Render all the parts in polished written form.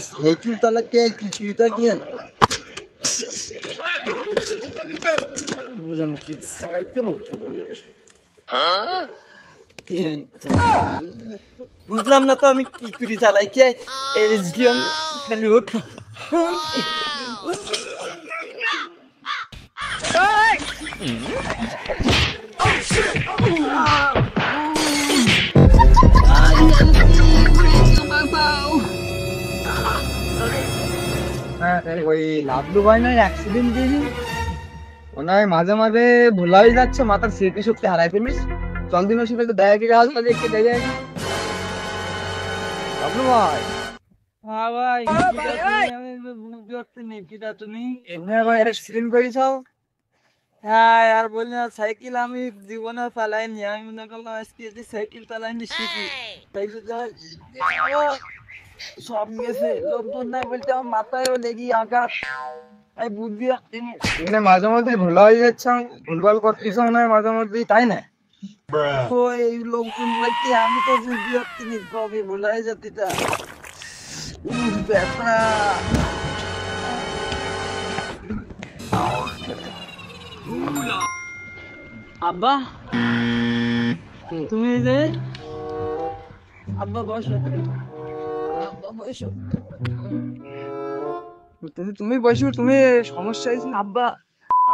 cycle চালাকে কিছুটা কি বুঝলাম না তো আমি কি করে চালাই কে ওই লাভলু ভাই নয় অ্যাক্সিডেন্ট দিয়েছি ওনায় মাঝে মাঝে ভোলা হয়ে যাচ্ছে মাথার স্মৃতিশক্তি হারাই ফেলিস চল দিন ওর সাথে একটু দেখা করে আসবে দেখে দেখে লাভলু ভাই হ্যাঁ ভাই তুমি এমনি ভাই অ্যাক্সিডেন্ট করেছ হ্যাঁ আর বলি না সাইকেল আমি জীবনে চালাইনি আমি মনে করলাম আজকে যে সাইকেল চালাইনি শিখি তাই সব গেছে লোকজন না বলতে আমার মাথায়ও লেগে আঘাত আমি বুদ্ধি এখানে মাঝে মধ্যে ভোলা হয়ে যাচ্ছে ভুলভাল করতেছ না মাঝে মধ্যে তাই না এই লোকজন বলতে আমি তো বুদ্ধি হচ্ছি কবে ভোলা হয়ে যাচ্ছে ব্যথা আব্বা তুমি যে আব্বা বসো তুমি বসো তুমি সমস্যা হয়েছে আব্বা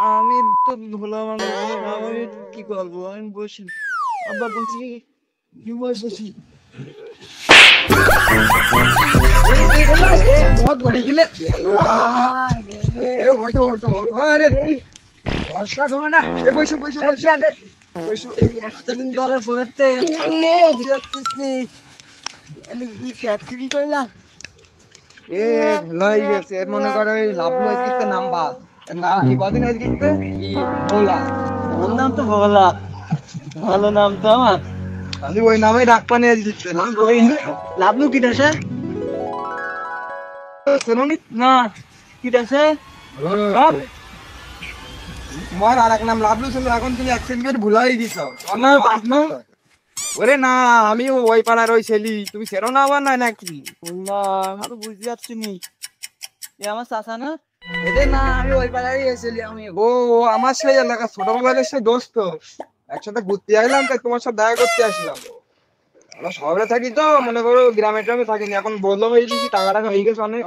আমি তো ভোলা মানুষ আমি কি করবো আমি বসি আব্বা বলছি কি বসেছি बहुत बड़ी गिले ओटो ओटो अरे वर्षा धोना ना ए पैसो पैसो पैसो एक्सीडेंट डॉलर फोड़ते ने किसने এই ফ্যাক্টরি কইলা এ লই গেছে এর মনে করে ওই লাভলু আজকে নাম্বা না কি কদিন আজকে কি ভোলা ওর নাম তো ভোলা ভালো নাম তো আমার আমি ওই নামে ডাক পানি আজ দিচ্ছে না ওই লাভলু কি দাসে শুনুনি না কি দাসে তোমার আর এক নাম লাভলু ছিল এখন তুমি অ্যাকসেন্ট করে ভুলাই দিছো না পাস না ওরে না আমি ওই পাড়ার ওই ছেলি তুমি সেরো না আবার না নাকি না আমি তো বুঝতে পারছি নি এ আমার চাচা না এরে না আমি ওই পাড়ারই ছেলি আমি ও আমার সেই এলাকা ছোটবেলার সেই দোস্ত একসাথে ঘুরতে আইলাম তাই তোমার সাথে দেখা করতে আসলাম আমরা শহরে থাকি তো মনে করো গ্রামে ট্রামে থাকিনি এখন বললো হয়ে গেছি টাকাটা হয়ে গেছে অনেক